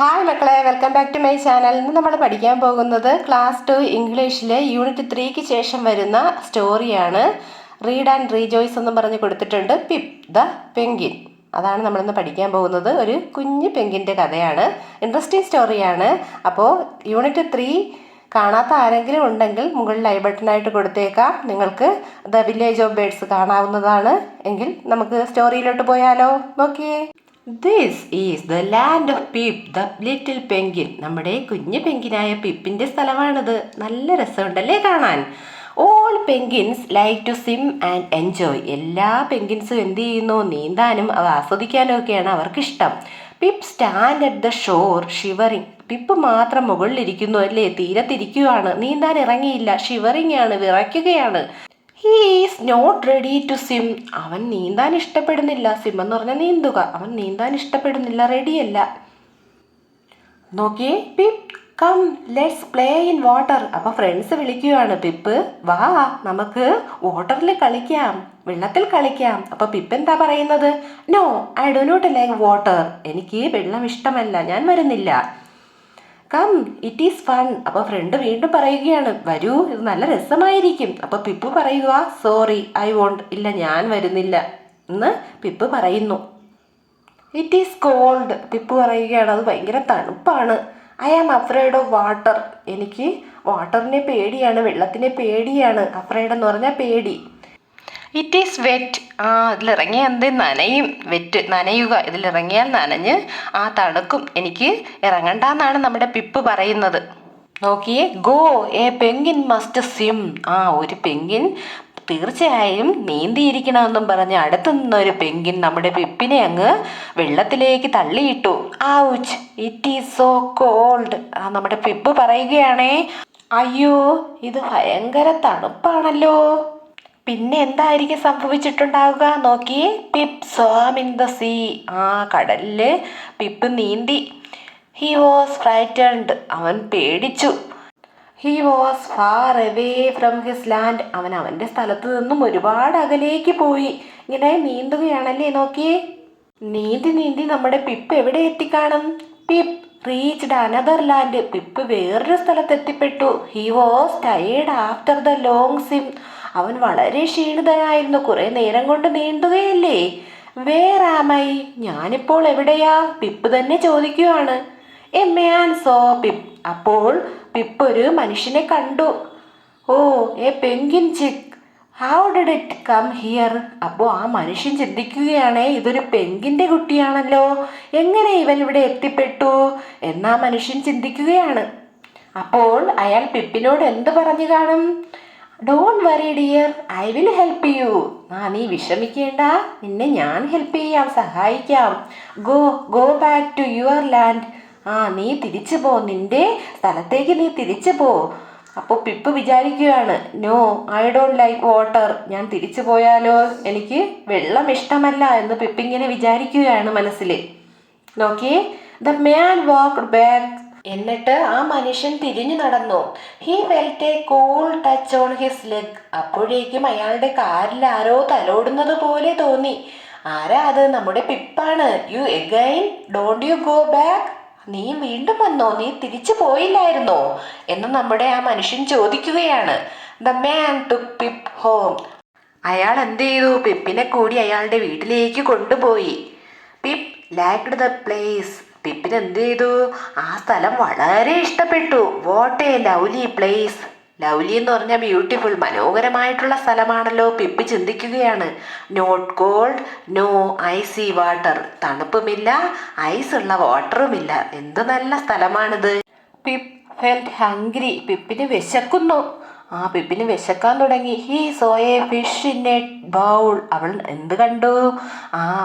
Hi മക്കളെ, welcome back to my channel. ഇന്ന് നമ്മൾ പഠിക്കാൻ പോകുന്നത് ക്ലാസ് 2 ഇംഗ്ലീഷിലെ യൂണിറ്റ് 3ക്ക് ശേഷം വരുന്ന സ്റ്റോറിയാണ്. റീഡ് ആൻഡ് റീജോയ്സ് എന്നും പറഞ്ഞ് കൊടുത്തിട്ടുണ്ട്. പിപ്പ് ദ പെങ്കിൻ, അതാണ് നമ്മളിന്ന് പഠിക്കാൻ പോകുന്നത്. ഒരു കുഞ്ഞു പെങ്കിൻ്റെ കഥയാണ്. ഇൻട്രസ്റ്റിംഗ് സ്റ്റോറിയാണ്. അപ്പോൾ യൂണിറ്റ് 3 കാണാത്ത ആരെങ്കിലും ഉണ്ടെങ്കിൽ മുകളിൽ ഐ ബട്ടണായിട്ട് കൊടുത്തേക്കാം. നിങ്ങൾക്ക് ദ വില്ലേജ് ഓഫ് ബേർഡ്സ് കാണാവുന്നതാണ്. എങ്കിൽ നമുക്ക് സ്റ്റോറിയിലോട്ട് പോയാലോ? നോക്കിയേ. This is the land of Pip the little penguin. നമ്മുടെ കുഞ്ഞു പെങ്കിനായ പിപ്പിൻ്റെ സ്ഥലമാണിത്. നല്ല രസമുണ്ടല്ലേ കാണാൻ? All penguins like to swim and enjoy. എല്ലാ പെങ്കിൻസും എന്ത് ചെയ്യുന്നു? നീന്താനും അവ ആസ്വദിക്കാനും ഒക്കെയാണ് അവർക്കിഷ്ടം. Pip stand at the shore shivering. Pip മാത്രം മുകളിലിരിക്കുന്നു അല്ലേ, തീരത്തിരിക്കുകയാണ്. നീന്താൻ ഇറങ്ങിയില്ല, ഷിവറിങ് ആണ്, വിറയ്ക്കുകയാണ്. He is not ready to swim. അവൻ നീന്താൻ ഇഷ്ടപ്പെടുന്നില്ല. സ്വിം എന്ന് പറഞ്ഞാൽ നീന്തുക. അവൻ നീന്താൻ ഇഷ്ടപ്പെടുന്നില്ല, റെഡിയല്ല. നോക്കിയേ, Pip come let's play in water. അപ്പോൾ ഫ്രണ്ട്സ് വിളിക്കുകയാണ്. പിപ്പ് വാ, നമുക്ക് വാട്ടറിൽ കളിക്കാം, വെള്ളത്തിൽ കളിക്കാം. അപ്പോൾ പിപ്പ് എന്താ പറയുന്നത്? No, I do not like water. എനിക്ക് വെള്ളം ഇഷ്ടമല്ല, ഞാൻ വരുന്നില്ല. Come it is fun. അപ്പോൾ ഫ്രണ്ട് വീണ്ടും പറയുകയാണ്, വരൂ, ഇത് നല്ല രസമായിരിക്കും. അപ്പോൾ പിപ്പ് പറയുക, സോറി ഐ വോണ്ട്. ഇല്ല, ഞാൻ വരുന്നില്ല എന്ന് പിപ്പ് പറയുന്നു. It is called. പിപ്പ് പറയുകയാണ്, അത് ഭയങ്കര തണുപ്പാണ്. I am afraid of water. എനിക്ക് വാട്ടറിനെ പേടിയാണ്, വെള്ളത്തിനെ പേടിയാണ്. അഫ്രൈഡ് എന്ന് പറഞ്ഞാൽ പേടി. It is wet. ഇതിലിറങ്ങിയാൽ എന്ത് നനയും. വെറ്റ്, നനയുക. ഇതിലിറങ്ങിയാൽ നനഞ്ഞ് തണുക്കും. എനിക്ക് ഇറങ്ങണ്ടെന്നാണ് നമ്മുടെ പിപ്പ് പറയുന്നത്. നോക്കിയേ, ഗോ എ പെങ്കിൻ മസ്റ്റ് സ്വിം. ഒരു പെങ്കിൻ തീർച്ചയായും നീന്തിയിരിക്കണമെന്നും പറഞ്ഞ് അടുത്തു നിന്നൊരു പെങ്കിൻ നമ്മുടെ പിപ്പിനെ അങ്ങ് വെള്ളത്തിലേക്ക് തള്ളിയിട്ടു. Ouch, it is so cold. നമ്മുടെ പിപ്പ് പറയുകയാണേ, അയ്യോ, ഇത് ഭയങ്കര തണുപ്പാണല്ലോ. പിന്നെ എന്തായിരിക്കും സംഭവിച്ചിട്ടുണ്ടാവുക? നോക്കിയേ, Pip swam in the sea. കടലില് പിപ്പ് നീന്തി. He was frightened. അവൻ പേടിച്ചു. He was far away from his land. അവൻ അവൻ്റെ സ്ഥലത്ത് നിന്നും ഒരുപാട് അകലേക്ക് പോയി. ഇങ്ങനെ നീന്തുകയാണല്ലേ. നോക്കിയേ, നീന്തി നീന്തി നമ്മുടെ പിപ്പ് എവിടെ എത്തിക്കാണും? Pip reached another land. Pip വേറൊരു സ്ഥലത്ത് എത്തിപ്പെട്ടു. He was tired after the long swim. അവൻ വളരെ ക്ഷീണിതനായിരുന്നു, കുറെ നേരം കൊണ്ട് നീന്തുകയല്ലേ. Where am I? ഞാനിപ്പോൾ എവിടെയാ? പിപ്പ് തന്നെ ചോദിക്കുകയാണ്. A man saw Pip. അപ്പോൾ പിപ്പ് ഒരു മനുഷ്യനെ കണ്ടു. Oh, a penguin chick. How did it come here? അപ്പോൾ ആ മനുഷ്യൻ ചിന്തിക്കുകയാണേ, ഇതൊരു പെങ്കിൻ്റെ കുട്ടിയാണല്ലോ, എങ്ങനെ ഇവൻ ഇവിടെ എത്തിപ്പെട്ടു എന്നാ മനുഷ്യൻ ചിന്തിക്കുകയാണ്. അപ്പോൾ അയാൾ പിപ്പിനോട് എന്ത് പറഞ്ഞു കാണും? Don't worry dear, I will help you. നീ വിഷമിക്കേണ്ട, നിന്നെ ഞാൻ ഹെൽപ്പ് ചെയ്യാം, സഹായിക്കാം. Go back to your land. നീ തിരിച്ചു പോ, നിന്റെ സ്ഥലത്തേക്ക് നീ തിരിച്ചു പോ. അപ്പോൾ പിപ്പ് വിചാരിക്കുകയാണ്, no I don't like water. ഞാൻ തിരിച്ചു പോയാലോ, എനിക്ക് വെള്ളം ഇഷ്ടമല്ല എന്ന് പിപ്പിങ്ങനെ വിചാരിക്കുകയാണ് മനസ്സിൽ. നോക്കിയേ, ദ മാൻ വാക്ക്ഡ് ബാക്ക്. എന്നിട്ട് ആ മനുഷ്യൻ തിരിഞ്ഞു നടന്നു. He felt A cool touch on his leg. അപ്പോഴേക്കും അയാളുടെ കാലിൽ ആരോ തലോടുന്നത് പോലെ തോന്നി. ആരാ അത്? നമ്മുടെ പിപ്പാണ്. You again, don't you go back. നീ വീണ്ടും വന്നോ? നീ തിരിച്ചു പോയില്ലായിരുന്നോ എന്ന് നമ്മുടെ ആ മനുഷ്യൻ ചോദിക്കുകയാണ്. The man took Pip home. അയാൾ എന്ത് ചെയ്തു? പിപ്പിനെ കൂടി അയാളുടെ വീട്ടിലേക്ക് കൊണ്ടുപോയി. Pip liked the place. പിപ്പിന് എന്ത് ചെയ്തു? ആ സ്ഥലം വളരെ ഇഷ്ടപ്പെട്ടു. What a lovely place. Lovely എന്ന് പറഞ്ഞാൽ ബ്യൂട്ടിഫുൾ, മനോഹരമായിട്ടുള്ള സ്ഥലമാണല്ലോ. പിപ്പ് ചിന്തിക്കുകയാണ്. Not cold, no icy water. തണുപ്പുമില്ല, ഐസ് ഉള്ള വാട്ടറുമില്ല. എന്ത് നല്ല സ്ഥലമാണിത്. Pip felt hungry. പിപ്പിന് വിശക്കുന്നു. പിപ്പിന് വിശക്കാൻ തുടങ്ങി. He so A fish in A bowl. അവൾ എന്ത് കണ്ടു?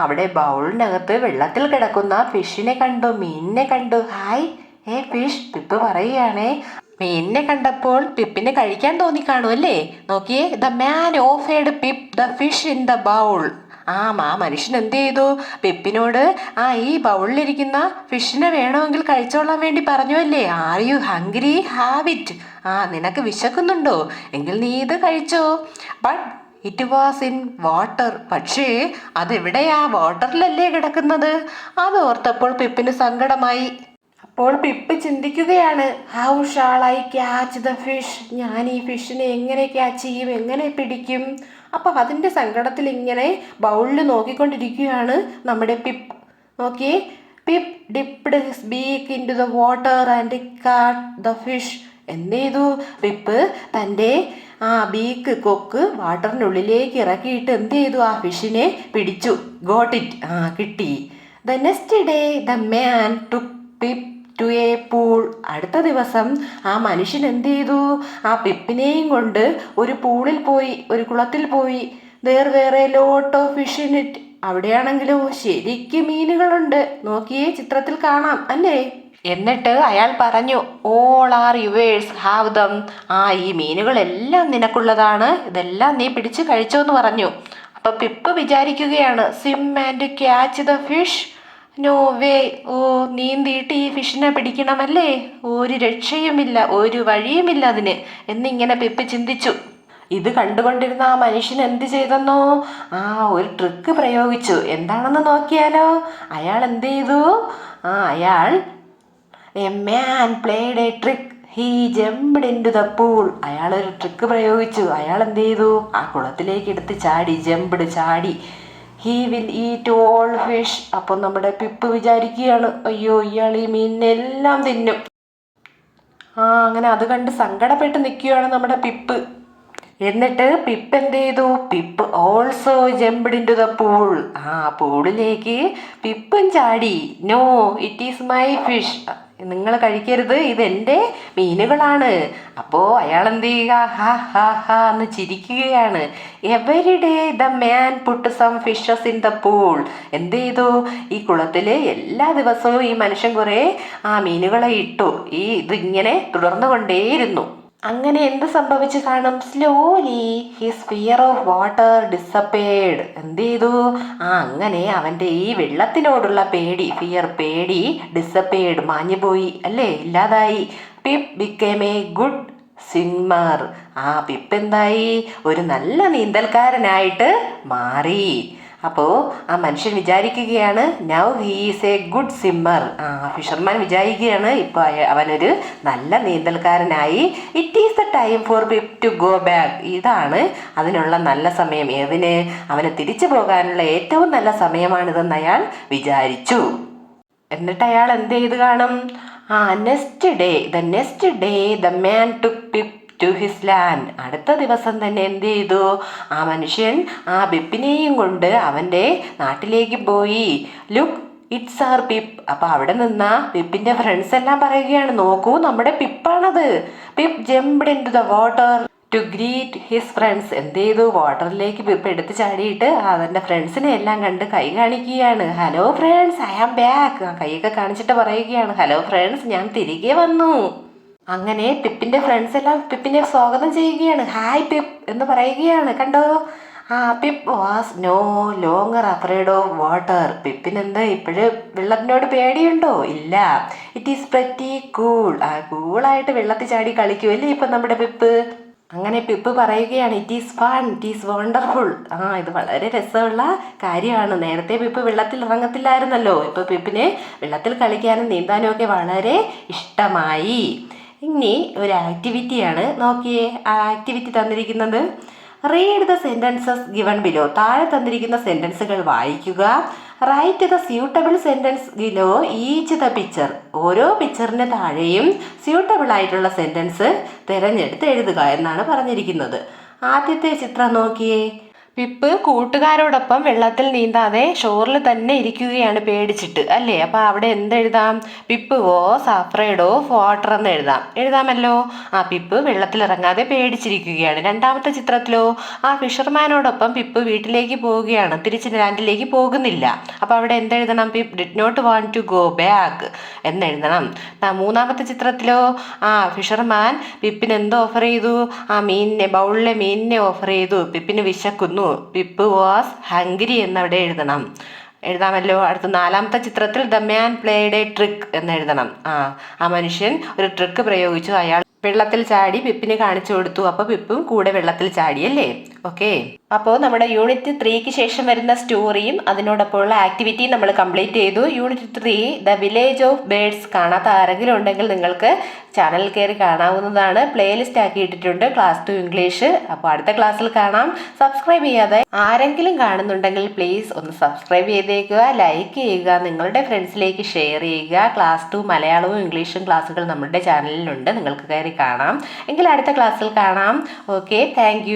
അവിടെ ബൗളിനകത്ത് വെള്ളത്തിൽ കിടക്കുന്ന ഫിഷിനെ കണ്ടു, മീനിനെ കണ്ടു. ഹായ് ഏ ഫിഷ്. പിപ്പ് പറയുകയാണേ. മീനിനെ കണ്ടപ്പോൾ പിപ്പിനെ കഴിക്കാൻ തോന്നിക്കാണും അല്ലേ. നോക്കിയേ, the man offered pip the fish in the bowl. മനുഷ്യൻ എന്ത് ചെയ്തു? പിപ്പിനോട് ഈ ബൗളിലിരിക്കുന്ന ഫിഷിനെ വേണമെങ്കിൽ കഴിച്ചോളാൻ വേണ്ടി പറഞ്ഞു അല്ലേ. Are you hungry? Have it. നിനക്ക് വിശക്കുന്നുണ്ടോ? എങ്കിൽ നീ ഇത് കഴിച്ചോ. But it was in water. പക്ഷേ അതെവിടെയാ? വാട്ടറിലല്ലേ കിടക്കുന്നത്. അത് ഓർത്തപ്പോൾ പിപ്പിന് സങ്കടമായി. അപ്പോൾ പിപ്പ് ചിന്തിക്കുകയാണ്, how shawl I catch the fish, ഞാൻ ഈ ഫിഷിനെ എങ്ങനെ ക്യാച്ച് ചെയ്യും, എങ്ങനെ പിടിക്കും. അപ്പം അതിൻ്റെ സങ്കടത്തിൽ ഇങ്ങനെ ബൗളിൽ നോക്കിക്കൊണ്ടിരിക്കുകയാണ് നമ്മുടെ പിപ്പ്. നോക്കിയേ, Pip dipped his beak into the water and caught the fish. എന്ത് ചെയ്തു? പിപ്പ് തൻ്റെ കൊക്ക് വാട്ടറിനുള്ളിലേക്ക് ഇറക്കിയിട്ട് എന്ത് ചെയ്തു? ആ ഫിഷിനെ പിടിച്ചു. ഗോട്ട് ഇറ്റ്, കിട്ടി. The next day the man took Pip to a pool. അടുത്ത ദിവസം ആ മനുഷ്യൻ എന്ത് ചെയ്തു? ആ പിപ്പിനെയും കൊണ്ട് ഒരു പൂളിൽ പോയി, ഒരു കുളത്തിൽ പോയി. There were lot of fish in it. അവിടെയാണെങ്കിലോ ശരിക്കും മീനുകളുണ്ട്. നോക്കിയേ, ചിത്രത്തിൽ കാണാം അല്ലേ? എന്നിട്ട് അയാൾ പറഞ്ഞു, all are yours, have them. ഈ മീനുകളെല്ലാം നിനക്കുള്ളതാണ്, ഇതെല്ലാം നീ പിടിച്ച് കഴിച്ചോന്ന് പറഞ്ഞു. അപ്പൊ പിപ്പ് വിചാരിക്കുകയാണ്, swim and catch the fish, no way. നീന്തിയിട്ട് ഈ ഫിഷിനെ പിടിക്കണമല്ലേ? ഒരു രക്ഷയുമില്ല, ഒരു വഴിയുമില്ല അതിന് എന്നിങ്ങനെ പിപ്പ് ചിന്തിച്ചു. ഇത് കണ്ടുകൊണ്ടിരുന്ന ആ മനുഷ്യൻ എന്ത് ചെയ്തെന്നോ? ഒരു ട്രിക്ക് പ്രയോഗിച്ചു. എന്താണെന്ന് നോക്കിയാലോ? അയാൾ എന്ത് ചെയ്തു? അയാൾ a man played a trick, he jumped into the pool. അയാൾ ഒരു ട്രിക്ക് പ്രയോഗിച്ചു. അയാൾ എന്ത് ചെയ്തു? ആ കുളത്തിലേക്ക് എടുത്ത് ചാടി, ജംപ്ഡ്, ചാടി. He will eat all fish. അപ്പം നമ്മുടെ പിപ്പ് വിചാരിക്കുകയാണ്, അയ്യോ, ഇയാൾ ഈ മീനിനെല്ലാം തിന്നും. അങ്ങനെ അത് കണ്ട് സങ്കടപ്പെട്ട് നിൽക്കുകയാണ് നമ്മുടെ പിപ്പ്. എന്നിട്ട് പിപ്പ് എന്ത് ചെയ്തു? Pip also jumped into the pool. പൂളിലേക്ക് പിപ്പും ചാടി. No, it is my fish, നിങ്ങൾ കഴിക്കരുത്, ഇതെൻ്റെ മീനുകളാണ്. അപ്പോൾ അയാൾ എന്ത് ചെയ്യുക? ഹാ ഹാ ഹാ എന്ന് ചിരിക്കുകയാണ്. Every day the man put some fishes in the pool. എന്ത് ചെയ്തു? ഈ കുളത്തിൽ എല്ലാ ദിവസവും ഈ മനുഷ്യൻ കുറേ മീനുകളെ ഇട്ടു. ഇതിങ്ങനെ തുടർന്നു കൊണ്ടേയിരുന്നു. അങ്ങനെ എന്ത് സംഭവിച്ചു കാണും? Slowly his fear of water disappeared. എന്ത് ചെയ്തു? അങ്ങനെ അവൻ്റെ ഈ വെള്ളത്തിനോടുള്ള പേടി ഡിസപ്പേർഡ്, മാഞ്ഞുപോയി അല്ലേ, ഇല്ലാതായി. Pip became a good swimmer. Pip എന്തായി? ഒരു നല്ല നീന്തൽക്കാരനായിട്ട് മാറി. അപ്പോൾ ആ മനുഷ്യൻ വിചാരിക്കുകയാണ്, now he is a good swimmer. Fisherman വിചാരിക്കുകയാണ്, ഇപ്പോൾ അവനൊരു നല്ല നീന്തൽക്കാരനായി. It is the time for Pip to go back. ഇതാണ് അതിനുള്ള നല്ല സമയം. അവന് തിരിച്ചു പോകാനുള്ള ഏറ്റവും നല്ല സമയമാണിതെന്ന് അയാൾ വിചാരിച്ചു. എന്നിട്ട് അയാൾ എന്ത് ചെയ്ത് കാണും? Next day the man took Pip to his land. അടുത്ത ദിവസം തന്നെ എന്ത് ചെയ്തു? ആ മനുഷ്യൻ പിപ്പിനെയും കൊണ്ട് അവൻ്റെ നാട്ടിലേക്ക് പോയി. Look, it's our Pip. അപ്പം അവിടെ നിന്ന പിപ്പിൻ്റെ ഫ്രണ്ട്സ് എല്ലാം പറയുകയാണ്, നോക്കൂ, നമ്മുടെ പിപ്പാണത്. Pip jumped into the water to greet his friends. എന്ത് ചെയ്തു? വാട്ടറിലേക്ക് പിപ്പ് എടുത്ത് ചാടിയിട്ട് അതിൻ്റെ ഫ്രണ്ട്സിനെ എല്ലാം കണ്ട് കൈ കാണിക്കുകയാണ്. Hello friends, I am back. കൈയൊക്കെ കാണിച്ചിട്ട് പറയുകയാണ്, ഹലോ ഫ്രണ്ട്സ്, ഞാൻ തിരികെ വന്നു. അങ്ങനെ പിപ്പിൻ്റെ ഫ്രണ്ട്സ് എല്ലാം പിപ്പിനെ സ്വാഗതം ചെയ്യുകയാണ്. ഹായ് പിപ്പ് എന്ന് പറയുകയാണ്. കണ്ടോ? Pip was no longer afraid of water. പിപ്പിനെന്താ ഇപ്പോഴും വെള്ളത്തിനോട് പേടിയുണ്ടോ? ഇല്ല. It is pretty cool. കൂളായിട്ട് വെള്ളത്തിൽ ചാടി കളിക്കുമല്ലേ ഇപ്പം നമ്മുടെ പിപ്പ്. അങ്ങനെ പിപ്പ് പറയുകയാണ്, it is fun, it is wonderful. ഇത് വളരെ രസമുള്ള കാര്യമാണ്. നേരത്തെ പിപ്പ് വെള്ളത്തിൽ ഇറങ്ങത്തില്ലായിരുന്നല്ലോ. ഇപ്പോൾ പിപ്പിന് വെള്ളത്തിൽ കളിക്കാനും നീന്താനും ഒക്കെ വളരെ ഇഷ്ടമായി. ഇനി ഒരു ആക്ടിവിറ്റിയാണ്. നോക്കിയേ, ആ ആക്ടിവിറ്റി തന്നിരിക്കുന്നത്, read the sentences given below. താഴെ തന്നിരിക്കുന്ന സെൻറ്റൻസുകൾ വായിക്കുക. Write the suitable sentence below each the picture. ഓരോ പിക്ചറിന് താഴെയും സ്യൂട്ടബിൾ ആയിട്ടുള്ള സെൻറ്റൻസ് തിരഞ്ഞെടുത്ത് എഴുതുക എന്നാണ് പറഞ്ഞിരിക്കുന്നത്. ആദ്യത്തെ ചിത്രം നോക്കിയേ. പിപ്പ് കൂട്ടുകാരോടൊപ്പം വെള്ളത്തിൽ നീന്താതെ ഷോറിൽ തന്നെ ഇരിക്കുകയാണ് പേടിച്ചിട്ട് അല്ലേ. അപ്പോൾ അവിടെ എന്തെഴുതാം? Pip was afraid of water എന്ന് എഴുതാമല്ലോ. പിപ്പ് വെള്ളത്തിൽ ഇറങ്ങാതെ പേടിച്ചിരിക്കുകയാണ്. രണ്ടാമത്തെ ചിത്രത്തിലോ ഫിഷർമാനോടൊപ്പം പിപ്പ് വീട്ടിലേക്ക് പോവുകയാണ്, തിരിച്ച് ലാൻഡിലേക്ക് പോകുന്നില്ല. അപ്പോൾ അവിടെ എന്തെഴുതണം? Pip did not want to go back എന്നെഴുതണം. മൂന്നാമത്തെ ചിത്രത്തിലോ ഫിഷർമാൻ പിപ്പിന് എന്തോ ഓഫർ ചെയ്തു? ബൗളിലെ മീനിനെ ഓഫർ ചെയ്തു. പിപ്പിന് വിശക്കുന്നു. പിപ്പ് വാസ് ഹംഗ്രി എന്നവിടെ എഴുതാമല്ലോ. അടുത്ത നാലാമത്തെ ചിത്രത്തിൽ the man played a trick എന്നെഴുതണം. ആ മനുഷ്യൻ ഒരു ട്രിക്ക് പ്രയോഗിച്ചു. അയാൾ വെള്ളത്തിൽ ചാടി പിപ്പിന് കാണിച്ചു കൊടുത്തു. അപ്പോൾ പിപ്പും കൂടെ വെള്ളത്തിൽ ചാടിയല്ലേ. ഓക്കെ, അപ്പോൾ നമ്മുടെ യൂണിറ്റ് 3ക്ക് ശേഷം വരുന്ന സ്റ്റോറിയും അതിനോടൊപ്പമുള്ള ആക്ടിവിറ്റിയും നമ്മൾ കംപ്ലീറ്റ് ചെയ്തു. Unit 3 the village of birds കാണാത്ത ആരെങ്കിലും ഉണ്ടെങ്കിൽ നിങ്ങൾക്ക് ചാനൽ കയറി കാണാവുന്നതാണ്. പ്ലേലിസ്റ്റ് ആക്കി ഇട്ടിട്ടുണ്ട് ക്ലാസ് 2 ഇംഗ്ലീഷ്. അപ്പോൾ അടുത്ത ക്ലാസ്സിൽ കാണാം. സബ്സ്ക്രൈബ് ചെയ്യാതെ ആരെങ്കിലും കാണുന്നുണ്ടെങ്കിൽ പ്ലീസ് ഒന്ന് സബ്സ്ക്രൈബ് ചെയ്തേക്കുക, ലൈക്ക് ചെയ്യുക, നിങ്ങളുടെ ഫ്രണ്ട്സിലേക്ക് ഷെയർ ചെയ്യുക. ക്ലാസ് 2 മലയാളവും ഇംഗ്ലീഷും ക്ലാസ്സുകൾ നമ്മുടെ ചാനലിലുണ്ട്, നിങ്ങൾക്ക് കയറി കാണാം. എങ്കിൽ അടുത്ത ക്ലാസ്സിൽ കാണാം. Okay, thank